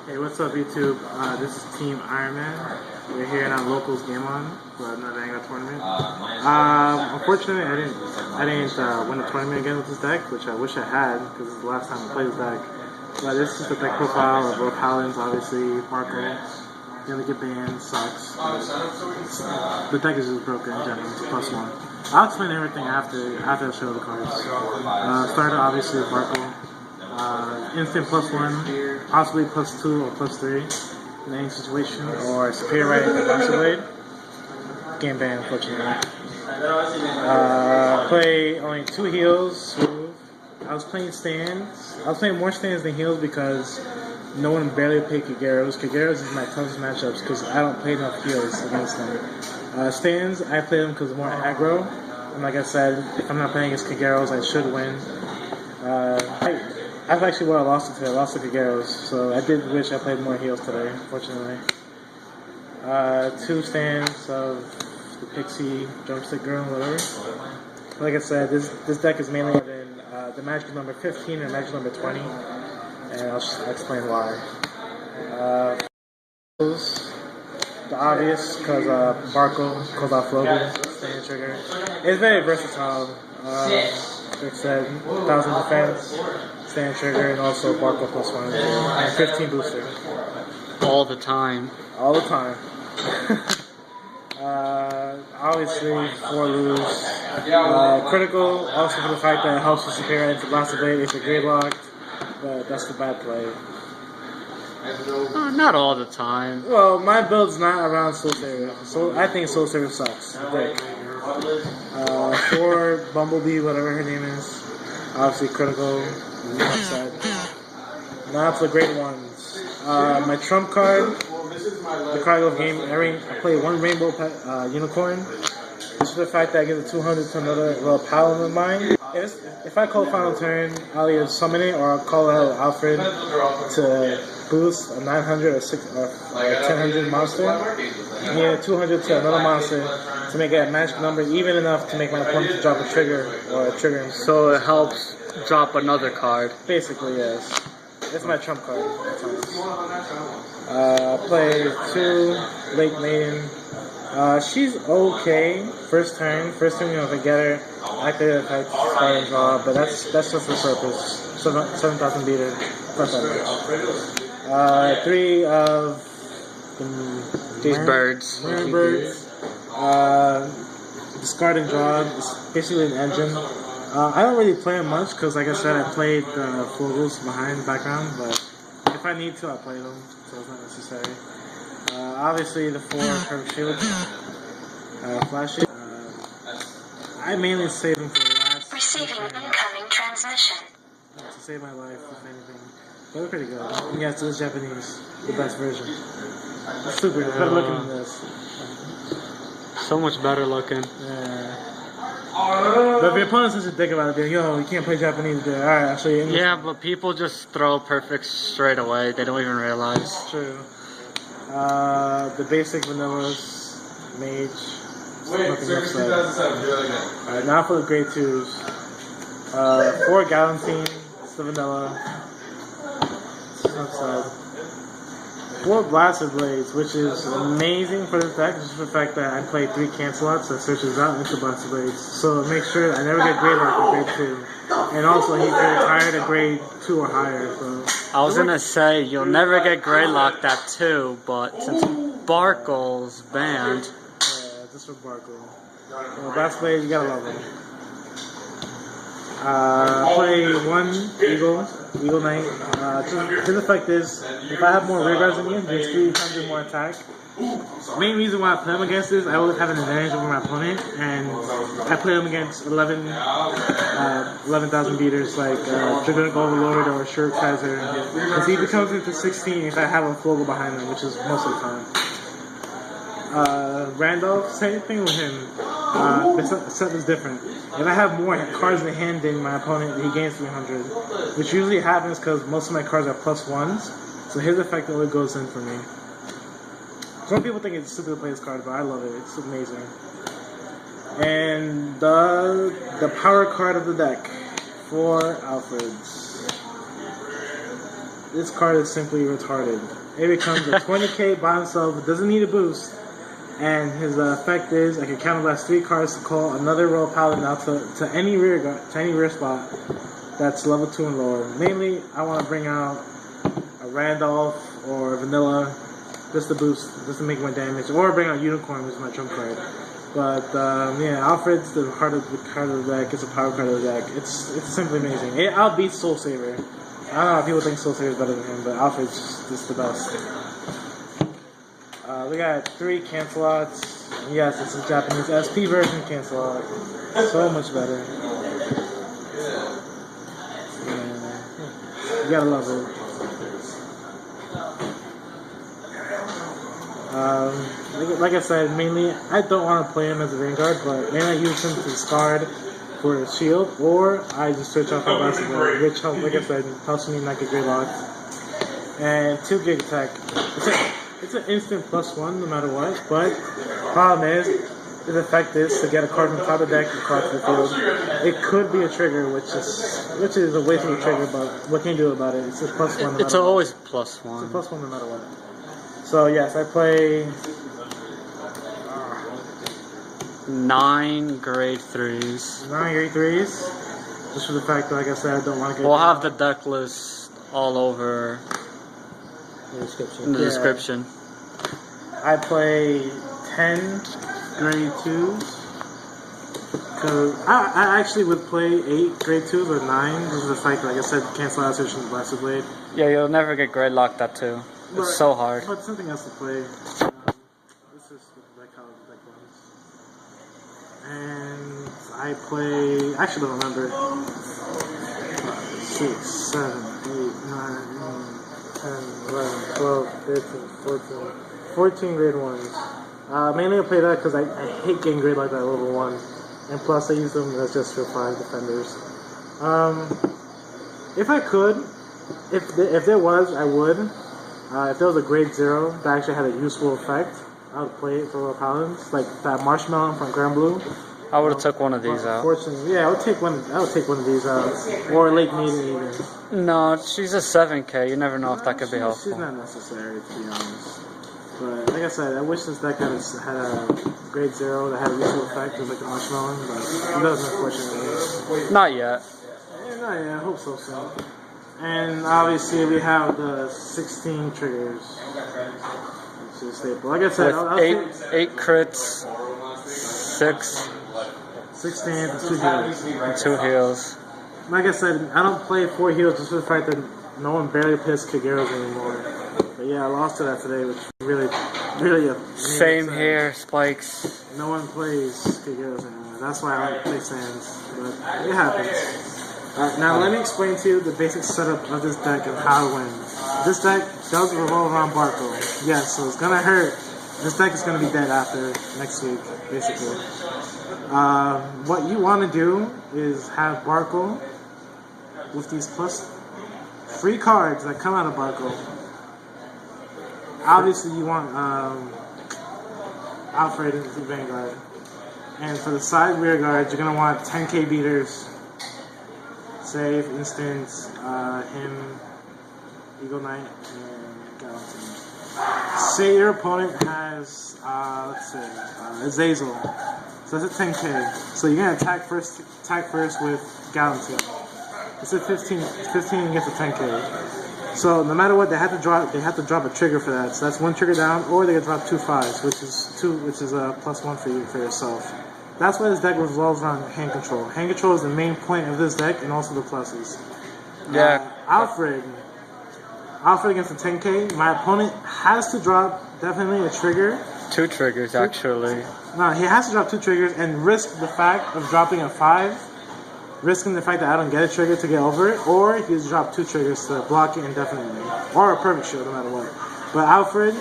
Hey, what's up, YouTube? This is Team IronMan. We're here in our locals game on for another Vanguard tournament. Unfortunately, I didn't win the tournament again with this deck, which I wish I had because it's the last time I played this deck. But this is the deck profile of Paladins, obviously. Sparkle. Gonna get banned, sucks. The deck is just broken in general. It's a +1. I'll explain everything after I show the cards. Starter, obviously, Sparkle. Instant +1, possibly +2 or +3 in any situation, or superior right with Master Blade. Game ban, unfortunately. Play only 2 heals. I was playing stands. I was playing more stands than heals because no one barely played Kageros. Kageros is my toughest matchups because I don't play enough heals against them. Stands, I play them because more aggro. And like I said, if I'm not playing against Kageros, I should win. That's actually what I lost to today. I lost to Kageros, so I did wish I played more heals today, unfortunately. 2 stands of the Pixie, Drumstick Girl, whatever. Like I said, this deck is mainly in the magic number 15 and magic number 20, and I'll explain why. The obvious, because Barkle calls out Flogan, stand trigger. It's very versatile. Like I said, 1000 defense, stand trigger, and also Barkle +1 and 15 booster. All the time. All the time. Obviously, 4 lose. Critical, also for the fact that it helps with superior into Master Blade if you're gridlocked, but that's the bad play. Not all the time. Well, my build's not around Soul Saver, so I think Soul Saver sucks. Dick. 4 Bumblebee, whatever her name is. Obviously, critical. Upside. Now for the great ones. My trump card, the card of game. I play 1 Rainbow Unicorn. Just for the fact that I give a 200 to another Paladin of mine. If I call final turn, I'll either summon it or I'll call out Alfred to boost a 900 or 1000 monster. And a 200 to another monster to make it a magic number even enough to make my opponent drop a trigger or a trigger. So it helps drop another card. Basically, yes. That's my trump card. Play 2 Lake Maiden. She's okay. First turn, if I get her, I could have start and draw, but that's just for purpose. 7,000 beater. Not that much. 3 of These birds. Birds. Discard and draw. It's basically an engine. I don't really play them much because, like I said, I played the Flogels behind background, but if I need to, I'll play them, so it's not necessary. Obviously, the 4 Perfect Shield. Flashy. I mainly save them for the last. Receiving incoming transmission. To save my life, if anything. They were pretty good. Yes, it was Japanese. The best version. It's super good. Better looking than this. So much better looking. Yeah. But if your opponent's such a dick about it, they're like, yo, you can't play Japanese there. Alright, I'll show you English. Yeah, but people just throw perfects straight away. They don't even realize. True. The basic vanillas, mage. Nothing upside. Alright, now for the grade 2s. 4 Galantine, it's the vanilla. Upside. 4 Blaster Blades, which is amazing for this deck, just for the fact that I play 3 Cancelots that searches out into Blaster Blades. So make sure I never get grade locked at grade 2. And also he gets tired at grade 2 or higher. So I was gonna say you'll never get grade locked at 2, but since Barkle's banned. Yeah, just for Barkle. Blaster Blades, you gotta love them. Play 1 Eagle Knight. To the fact is, if I have more rearguards than you, there's 300 more attack. The main reason why I play them against this, I always have an advantage over my opponent, and I play them against 11,000 beaters like Dragoonic Overlord or Shuriken Kaiser, because he becomes into 16 if I have a Flogel behind him, which is most of the time. Randolph, same thing with him. The set is different. If I have more cards in the hand than my opponent, he gains 300, which usually happens because most of my cards are +1s, so his effect only goes in for me. Some people think it's stupid to play this card, but I love it. It's amazing. And the power card of the deck, 4 Alfreds. This card is simply retarded. It becomes a 20k by himself. It doesn't need a boost. And his effect is I can counterblast 3 cards to call another royal paladin out to any rear spot that's level 2 and lower. Mainly, I want to bring out a Randolph or a Vanilla just to boost, just to make more damage, or bring out Unicorn, which is my trump card. But yeah, Alfred's the heart of the deck. It's a power card of the deck. It's simply amazing. It outbeats Soul Saver. I don't know if people think Soul Saver is better than him, but Alfred's just the best. We got 3 Cancel-Outs. Yes, it's a Japanese SP version Cancel-Out. So much better. Yeah. You gotta love it. Like I said, mainly I don't want to play him as a Vanguard, but mainly I use him to discard for a shield, or I just switch off my Basketball, which helps, like I said, helps me not get gridlocked. And 2 gig attack. It's an instant +1 no matter what, but problem is, his effect is to get a card from top of the deck across the field. It could be a trigger, which is a waste of a trigger, but what can you do about it? It's a +1 no matter It's always what. +1. It's a +1 no matter what. So yes, I play 9 grade 3s. 9 grade 3s. Just for the fact that, like I said, I don't want to get... We'll have the deck list all over in the description. I play 10 grade 2s. Cause I actually would play 8 grade 2s or 9. Just for the fact that, like I said, cancel out switching the Blaster Blade. Yeah, you'll never get grade locked at 2. It's so hard. But something else to play. This is like how the deck runs. And I play. I actually don't remember. 6, 7, 8, 9, 10, 11, 12, 13, 14. 14 grade 1s. Mainly I play that because I hate getting grade like that at level 1. And plus I use them as just for 5 defenders. If I could, if there was, I would. If there was a grade 0 that actually had a useful effect, I would play it for Paladins, like that Marshmallow from Grand Blue. I would have took one of these out. Unfortunately, yeah, I would take one of these out, or Lake Maiden even. No, she's a 7k. You never know if that could be helpful. She's not necessary, to be honest. But like I said, I wish this deck had a grade 0 that had a useful effect, just like the Marshmallow, but it doesn't, unfortunately. Not yet. Yeah, not yet. I hope so soon. And obviously we have the 16 triggers. Which is staple. Like I said, I'll 8 crits, 6 16 and 2 heals. and 2 heals. Like I said, I don't play 4 heals just for the fact that no one barely plays Kageros anymore. But yeah, I lost to that today, which really Same here, Spikes. No one plays Kageros anymore. That's why I like to play Sands. But it happens. Alright, now let me explain to you the basic setup of this deck and how to win. This deck does revolve around Barco. Yes, so it's gonna hurt. This deck is gonna be dead after next week, basically. What you want to do is have Barco with these plus 3 cards that come out of Barco. Obviously, you want Alfred into Vanguard. And for the side rear guards, you're gonna want 10k beaters. Say, for instance, him, Eagle Knight, and Gallatin. Say your opponent has, let's say, Azazel. So that's a 10k. So you're gonna attack first with Gallatin. It's a 15 against a 10k. So no matter what, they have to drop a trigger for that. So that's 1 trigger down, or they can drop 2 5s, which is a +1 for yourself. That's why this deck revolves around hand control. Hand control is the main point of this deck, and also the pluses. Yeah. Alfred against the 10k. My opponent has to drop definitely a trigger. 2 triggers, actually. No, he has to drop 2 triggers and risk the fact of dropping a 5, risking the fact that I don't get a trigger to get over it, or he just drop 2 triggers to block it indefinitely, or a perfect shield, no matter what. But Alfred,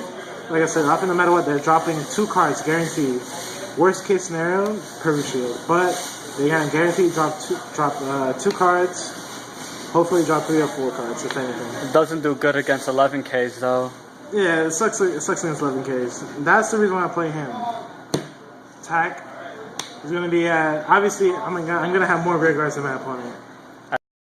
like I said, Alfred, no matter what, they're dropping 2 cards guaranteed. Worst case scenario, perfect shield, but they're gonna guarantee drop 2 cards. Hopefully, drop 3 or 4 cards, if anything. It doesn't do good against 11Ks though. Yeah, it sucks against 11Ks. That's the reason why I play him. Attack is gonna be obviously I'm gonna have more rear guards than my opponent.